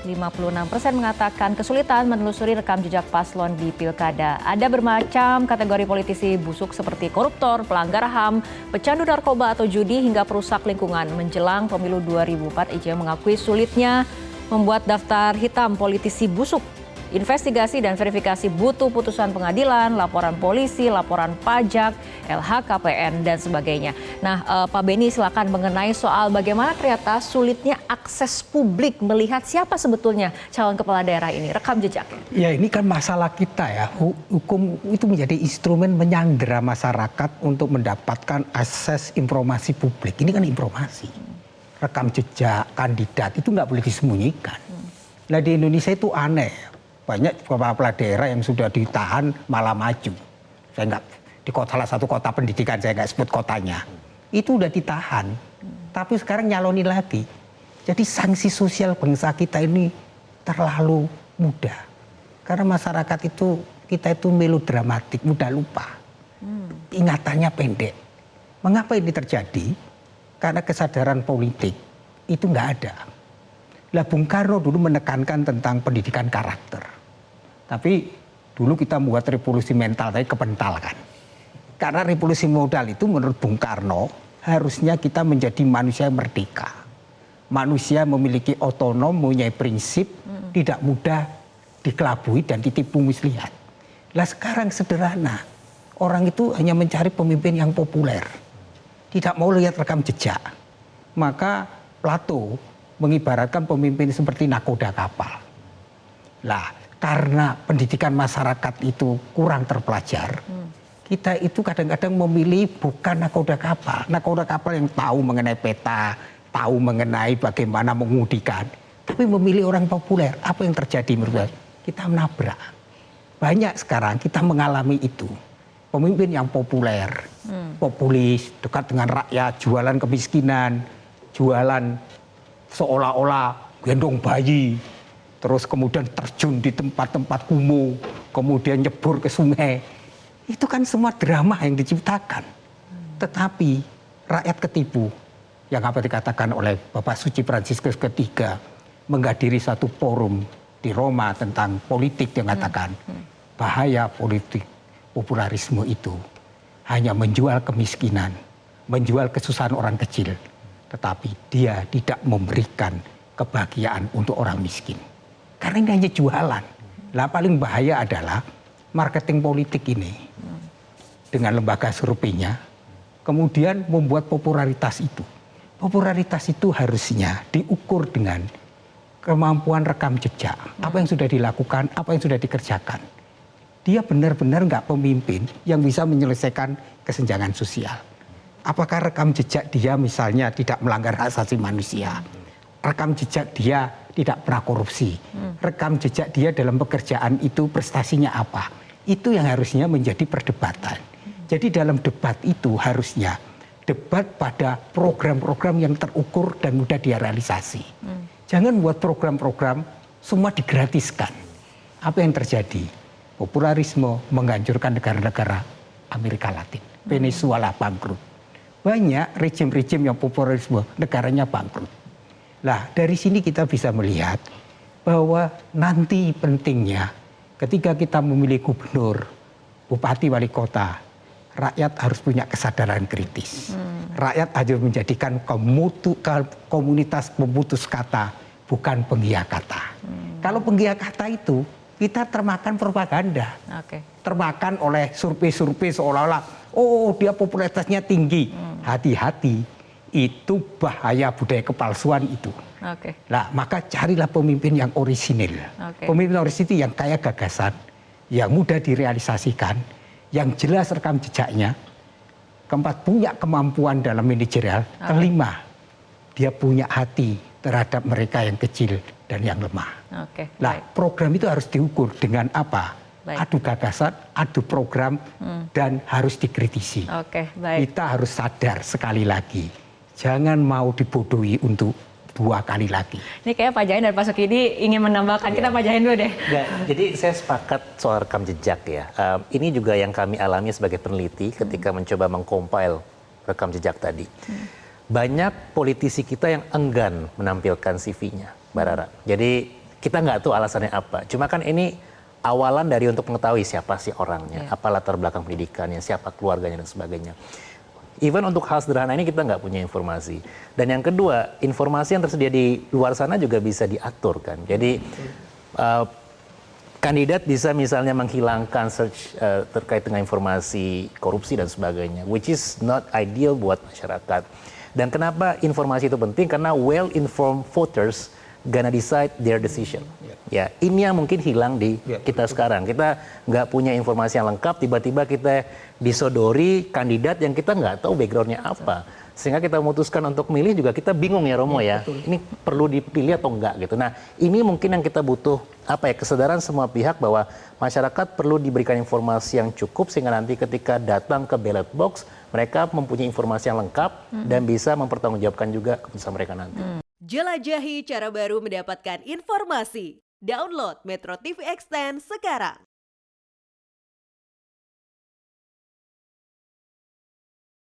56% mengatakan kesulitan menelusuri rekam jejak paslon di pilkada. Ada bermacam kategori politisi busuk seperti koruptor, pelanggar HAM, pecandu narkoba atau judi hingga perusak lingkungan. Menjelang pemilu 2004, IJ mengakui sulitnya membuat daftar hitam politisi busuk. Investigasi dan verifikasi butuh putusan pengadilan, laporan polisi, laporan pajak, LHKPN, dan sebagainya. Nah, Pak Beni, silakan mengenai soal bagaimana ternyata sulitnya akses publik melihat siapa sebetulnya calon kepala daerah ini, rekam jejaknya. Ya, ini kan masalah kita ya. Hukum itu menjadi instrumen menyandera masyarakat untuk mendapatkan akses informasi publik. Ini kan informasi. Rekam jejak kandidat itu nggak boleh disembunyikan. Nah, di Indonesia itu aneh. Banyak kepala daerah yang sudah ditahan malah maju. Saya nggak di salah satu kota pendidikan, saya nggak sebut kotanya. Itu udah ditahan, tapi sekarang nyaloni lagi. Jadi sanksi sosial bangsa kita ini terlalu mudah. Karena masyarakat itu, kita itu melodramatik, mudah lupa. Ingatannya pendek. Mengapa ini terjadi? Karena kesadaran politik itu nggak ada. Lah Bung Karno dulu menekankan tentang pendidikan karakter. Tapi dulu kita membuat revolusi mental, tapi kepental kan. Karena revolusi modal itu menurut Bung Karno, harusnya kita menjadi manusia merdeka. Manusia memiliki otonom, mempunyai prinsip, tidak mudah dikelabui dan ditipu muslihat. Lah sekarang sederhana, orang itu hanya mencari pemimpin yang populer. Tidak mau lihat rekam jejak. Maka Plato mengibaratkan pemimpin seperti nakoda kapal. Lah, karena pendidikan masyarakat itu kurang terpelajar, kita itu kadang-kadang memilih bukan nakoda kapal. Nakoda kapal yang tahu mengenai peta, tahu mengenai bagaimana mengemudikan, tapi memilih orang populer. Apa yang terjadi menurut saya? Kita menabrak. Banyak sekarang kita mengalami itu. Pemimpin yang populer, populis, dekat dengan rakyat, jualan kemiskinan, jualan seolah-olah gendong bayi, terus kemudian terjun di tempat-tempat kumuh, kemudian nyebur ke sungai. Itu kan semua drama yang diciptakan. Tetapi rakyat ketipu, yang apa dikatakan oleh Bapak Suci Fransiskus III, menghadiri satu forum di Roma tentang politik, yang mengatakan bahaya politik popularisme itu hanya menjual kemiskinan, menjual kesusahan orang kecil, tetapi dia tidak memberikan kebahagiaan untuk orang miskin. Karena ini hanya jualan. Lah paling bahaya adalah marketing politik ini dengan lembaga surveinya kemudian membuat popularitas itu. Popularitas itu harusnya diukur dengan kemampuan rekam jejak. Apa yang sudah dilakukan, apa yang sudah dikerjakan. Dia benar-benar nggak pemimpin yang bisa menyelesaikan kesenjangan sosial. Apakah rekam jejak dia misalnya tidak melanggar hak asasi manusia? Rekam jejak dia tidak pernah korupsi. Rekam jejak dia dalam pekerjaan itu prestasinya apa? Itu yang harusnya menjadi perdebatan. Jadi dalam debat itu harusnya debat pada program-program yang terukur dan mudah direalisasi. Jangan buat program-program semua digratiskan. Apa yang terjadi? Popularisme menghancurkan negara-negara Amerika Latin. Venezuela bangkrut. Banyak rejim-rejim yang popularisme negaranya bangkrut. Nah, dari sini kita bisa melihat bahwa nanti pentingnya ketika kita memilih gubernur, bupati, wali kota, rakyat harus punya kesadaran kritis. Rakyat harus menjadikan komunitas pemutus kata, bukan penggiat kata. Kalau penggiat kata itu, kita termakan propaganda. Termakan oleh survei-survei seolah-olah, oh dia popularitasnya tinggi. Hati-hati. Itu bahaya budaya kepalsuan itu. Nah, maka carilah pemimpin yang orisinil. Pemimpin orisinil yang kaya gagasan, yang mudah direalisasikan, yang jelas rekam jejaknya. Keempat, punya kemampuan dalam manajerial. Kelima, dia punya hati terhadap mereka yang kecil dan yang lemah. Nah, program itu harus diukur dengan apa? Adu gagasan, adu program, dan harus dikritisi. Kita harus sadar sekali lagi. Jangan mau dibodohi untuk 2 kali lagi. Ini kayak Pak Jain dan Pak Sukidi ingin menambahkan. Kita Pak Jain dulu deh. Jadi saya sepakat soal rekam jejak ya. Ini juga yang kami alami sebagai peneliti ketika mencoba mengcompile rekam jejak tadi. Banyak politisi kita yang enggan menampilkan CV-nya, Mbak Rara. Jadi kita nggak tahu alasannya apa. Cuma kan ini awalan dari untuk mengetahui siapa sih orangnya, apa latar belakang pendidikannya, siapa keluarganya dan sebagainya. Even untuk hal sederhana ini kita nggak punya informasi. Dan yang kedua, informasi yang tersedia di luar sana juga bisa diatur kan. Jadi kandidat bisa misalnya menghilangkan search terkait dengan informasi korupsi dan sebagainya, which is not ideal buat masyarakat. Dan kenapa informasi itu penting? Karena well-informed voters gonna decide their decision. Ya, ini yang mungkin hilang di kita sekarang. Kita nggak punya informasi yang lengkap, tiba-tiba kita disodori kandidat yang kita nggak tahu backgroundnya apa. Sehingga kita memutuskan untuk milih juga kita bingung ya Romo ya. Ini perlu dipilih atau enggak gitu. Nah, ini mungkin yang kita butuh kesadaran semua pihak bahwa masyarakat perlu diberikan informasi yang cukup sehingga nanti ketika datang ke ballot box mereka mempunyai informasi yang lengkap dan bisa mempertanggungjawabkan juga keputusan mereka nanti. Jelajahi cara baru mendapatkan informasi. Download Metro TV Extend sekarang.